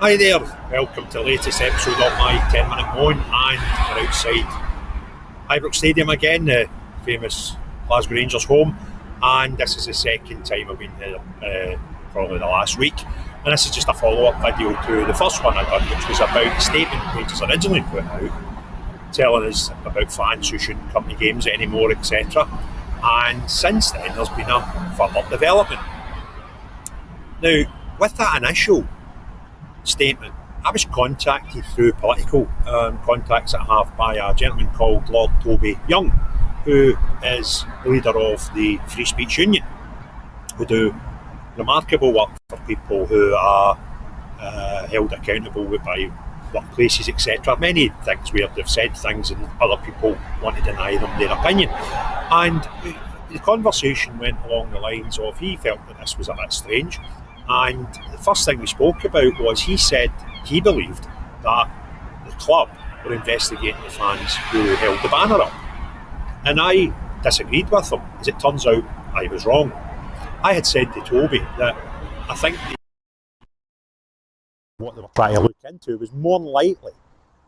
Hi there, welcome to the latest episode of my 10-minute moan, and we're outside Ibrox Stadium again, the famous Glasgow Rangers home, and this is the second time I've been here, probably the last week, and this is just a follow-up video to the first one I done, which was about the statement Rangers originally put out, telling us about fans who shouldn't come to games anymore, etc. And since then there's been a further development. Now, with that initial statement, I was contacted through political contacts that I have by a gentleman called Lord Toby Young, who is the leader of the Free Speech Union, who do remarkable work for people who are held accountable by workplaces, etc. Many things where they've said things and other people want to deny them their opinion. And the conversation went along the lines of he felt that this was a bit strange. And the first thing we spoke about was he said he believed that the club were investigating the fans who held the banner up. And I disagreed with him. As it turns out, I was wrong. I had said to Toby that I think what they were trying to look into was more than likely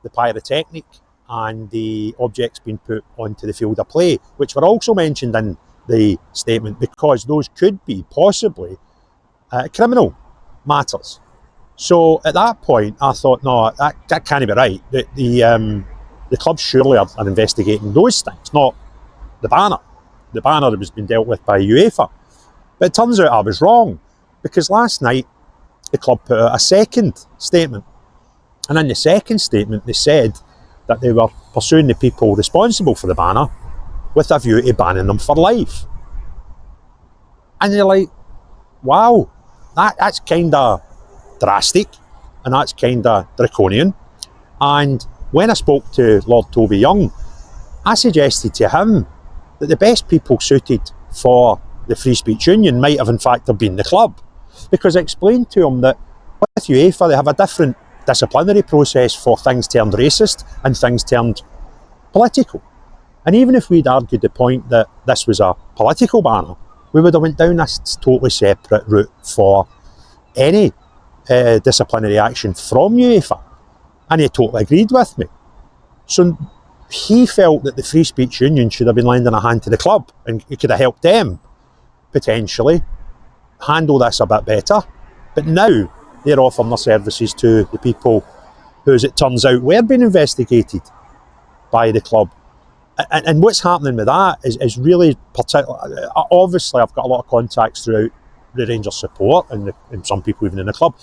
the pyrotechnic and the objects being put onto the field of play, which were also mentioned in the statement, because those could be possibly criminal matters. So at that point I thought, no, that can't be right. The club surely are investigating those things, not the banner. The banner was being dealt with by UEFA. But it turns out I was wrong, because last night the club put out a second statement, and in the second statement they said that they were pursuing the people responsible for the banner with a view to banning them for life. And you're like, wow, that's kind of drastic, and that's kind of draconian. And when I spoke to Lord Toby Young, I suggested to him that the best people suited for the Free Speech Union might have in fact have been the club, because I explained to him that with UEFA they have a different disciplinary process for things termed racist and things termed political. And even if we'd argued the point that this was a political banner, we would have went down this totally separate route for any disciplinary action from UEFA. And he totally agreed with me. So he felt that the Free Speech Union should have been lending a hand to the club, and it could have helped them potentially handle this a bit better. But now they're offering their services to the people who, as it turns out, were being investigated by the club. And what's happening with that is really particular. Obviously, I've got a lot of contacts throughout the Rangers support and some people even in the club.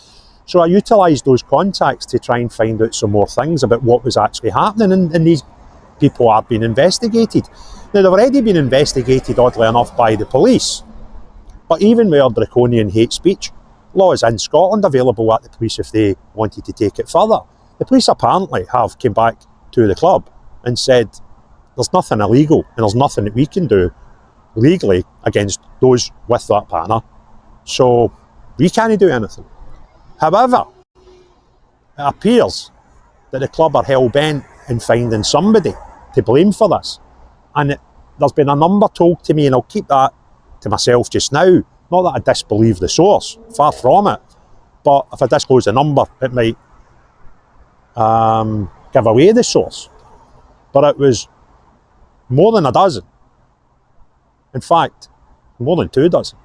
So I utilised those contacts to try and find out some more things about what was actually happening, and these people are being investigated. Now, they've already been investigated, oddly enough, by the police. But even with our draconian hate speech laws in Scotland available at the police if they wanted to take it further, the police apparently have come back to the club and said there's nothing illegal and there's nothing that we can do legally against those with that banner, so we can't do anything. However, it appears that the club are hell-bent in finding somebody to blame for this, and there's been a number told to me, and I'll keep that to myself just now. Not that I disbelieve the source, far from it, but if I disclose the number it might give away the source. But it was more than a dozen. In fact, more than 2 dozen.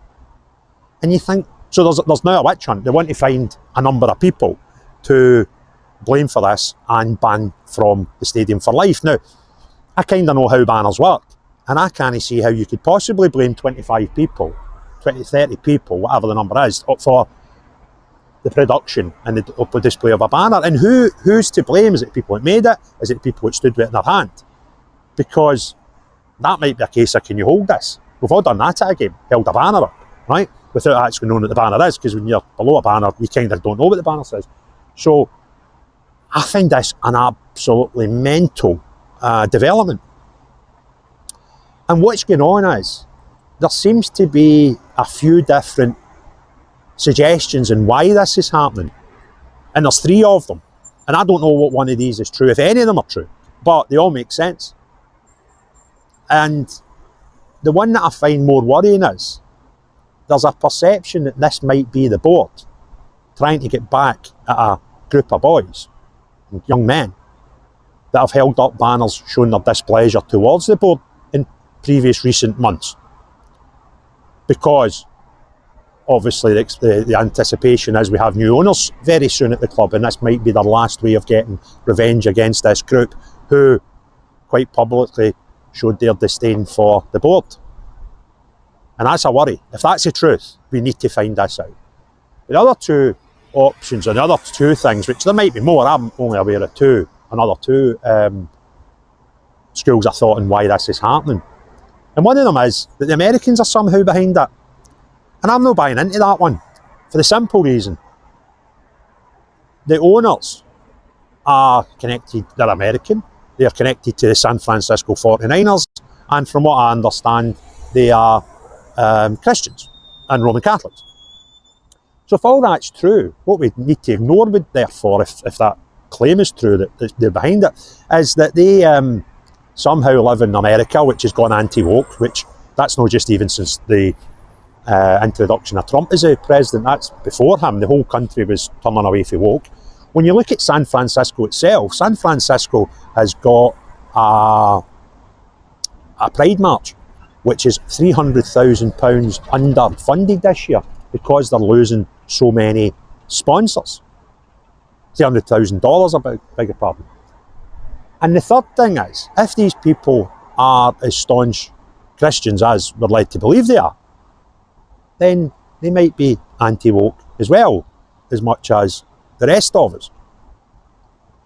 And you think, so there's now a witch hunt. They want to find a number of people to blame for this and ban from the stadium for life. Now, I kind of know how banners work, and I can't see how you could possibly blame 25 people, 20, 30 people, whatever the number is, for the production and the display of a banner. And who's to blame? Is it people that made it? Is it people that stood with it in their hand? Because that might be a case of, can you hold this? We've all done that at a game, held a banner up, right? Without actually knowing what the banner is, because when you're below a banner, you kind of don't know what the banner says. So I find this an absolutely mental development. And what's going on is, there seems to be a few different suggestions on why this is happening. And there's 3 of them. And I don't know what one of these is true, if any of them are true, but they all make sense. And the one that I find more worrying is, there's a perception that this might be the board trying to get back at a group of boys, young men, that have held up banners showing their displeasure towards the board in previous recent months. Because obviously the anticipation is we have new owners very soon at the club, and this might be their last way of getting revenge against this group who quite publicly showed their disdain for the board. And that's a worry. If that's the truth, we need to find this out. The other two options, and the other two things, which there might be more, I'm only aware of another two schools of thought on why this is happening. And one of them is that the Americans are somehow behind it. And I'm not buying into that one, for the simple reason. The owners are connected, they're American, they're connected to the San Francisco 49ers, and from what I understand, they are Christians and Roman Catholics. So if all that's true, what we need to ignore, therefore, if that claim is true, that they're behind it, is that they somehow live in America, which has gone anti-woke, which that's not just even since the introduction of Trump as a president, that's before him. The whole country was turning away from woke. When you look at San Francisco itself, San Francisco has got a Pride March, which is £300,000 underfunded this year because they're losing so many sponsors. $300,000, I beg your pardon. And the third thing is, if these people are as staunch Christians as we're led to believe they are, then they might be anti-woke as well, as much as the rest of us.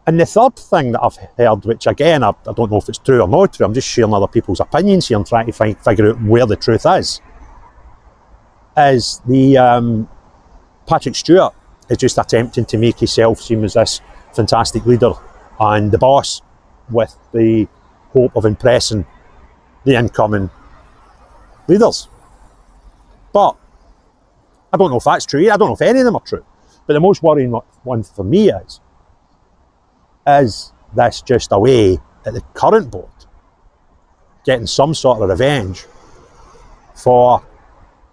And the third thing that I've heard, which again, I don't know if it's true or not true, I'm just sharing other people's opinions here and trying to figure out where the truth is the Patrick Stewart is just attempting to make himself seem as this fantastic leader and the boss, with the hope of impressing the incoming leaders. But I don't know if that's true. I don't know if any of them are true. But the most worrying one for me is this just a way at the current board getting some sort of revenge for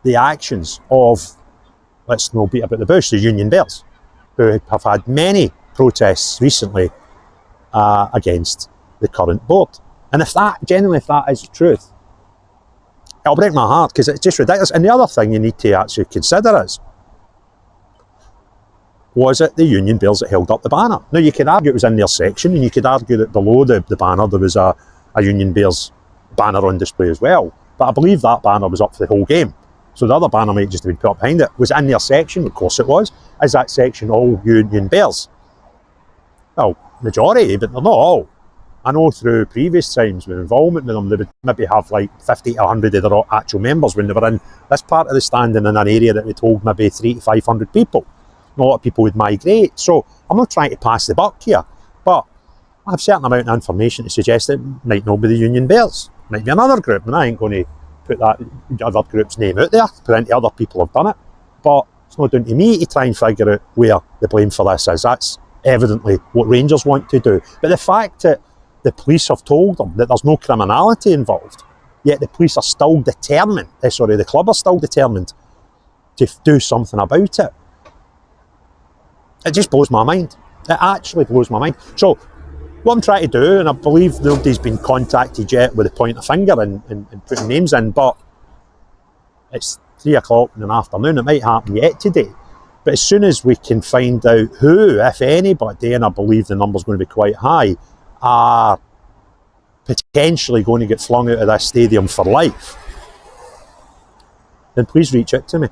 the actions of, let's not beat about the bush, the Union Bears, who have had many protests recently against the current board. And if that is the truth, it'll break my heart, because it's just ridiculous. And the other thing you need to actually consider is, was it the Union Bears that held up the banner? Now, you could argue it was in their section, and you could argue that below the banner there was a Union Bears banner on display as well. But I believe that banner was up for the whole game. So the other banner might just have been put up behind it. Was it in their section? Of course it was. Is that section all Union Bears? Well, majority, but they're not all. I know through previous times with involvement with them, they would maybe have like 50 to 100 of their actual members when they were in this part of the standing in an area that would hold maybe 300 to 500 people. A lot of people would migrate. So I'm not trying to pass the buck here, but I have a certain amount of information to suggest that it might not be the Union Bears. It might be another group, and I ain't going to put that other group's name out there. Plenty of other people have done it, but it's not down to me to try and figure out where the blame for this is. That's evidently what Rangers want to do. But the fact that the police have told them that there's no criminality involved, yet the police are still determined, the club are still determined to do something about it. It just blows my mind. It actually blows my mind. So what I'm trying to do, and I believe nobody's been contacted yet with a point of finger and putting names in, but it's 3 o'clock in the afternoon, it might happen yet today. But as soon as we can find out who, if anybody, and I believe the number's going to be quite high, are potentially going to get flung out of this stadium for life, then please reach out to me,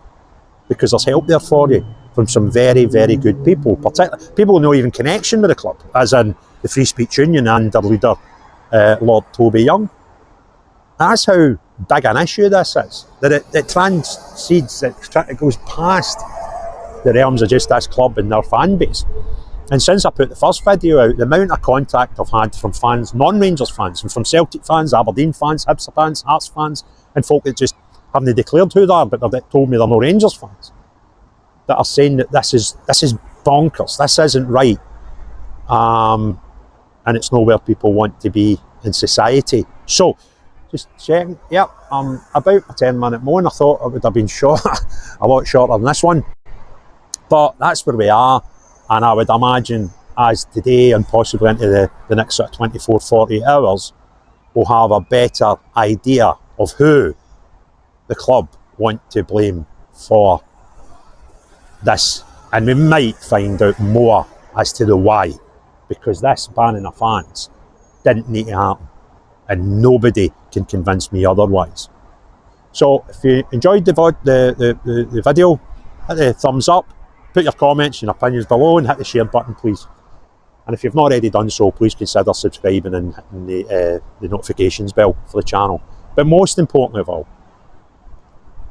because there's help there for you from some very, very good people, particularly people with no even connection with the club, as in the Free Speech Union and their leader, Lord Toby Young. That's how big an issue this is, that it transcends, it goes past the realms of just this club and their fan base. And since I put the first video out, the amount of contact I've had from fans, non-Rangers fans, and from Celtic fans, Aberdeen fans, Hibs fans, Hearts fans, and folk that just haven't declared who they are, but they've told me they're no Rangers fans, that are saying that this is bonkers, this isn't right, and it's not where people want to be in society. So, just checking, yep, I'm about a 10-minute moan. I thought it would have been short, a lot shorter than this one, but that's where we are. And I would imagine as today and possibly into the next sort of 24, 48 hours, we'll have a better idea of who the club want to blame for this. And we might find out more as to the why, because this banning of fans didn't need to happen. And nobody can convince me otherwise. So if you enjoyed the video, hit the thumbs up, put your comments and opinions below, and hit the share button, please. And if you've not already done so, please consider subscribing and hitting the notifications bell for the channel. But most importantly of all,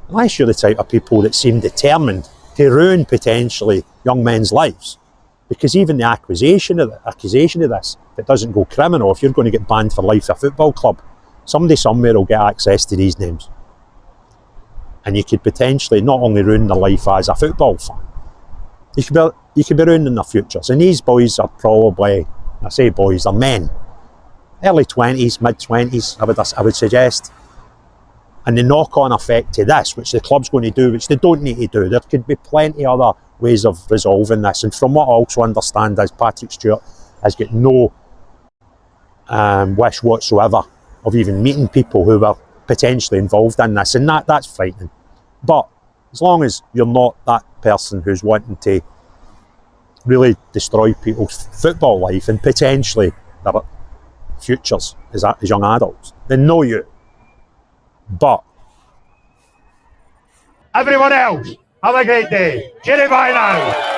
unless you're the type of people that seem determined to ruin potentially young men's lives, because even the accusation of this, if it doesn't go criminal, if you're going to get banned for life at a football club, somebody somewhere will get access to these names. And you could potentially not only ruin their life as a football fan, you could be ruining their futures. And these boys are probably, I say boys, they're men, early 20s, mid 20s, I would suggest. And the knock-on effect to this, which the club's going to do, which they don't need to do, there could be plenty other ways of resolving this. And from what I also understand is Patrick Stewart has got no wish whatsoever of even meeting people who were potentially involved in this, and that's frightening. But as long as you're not that person who's wanting to really destroy people's football life and potentially their futures as young adults, then know you. But everyone else, have a great day. Cheerio, bye now.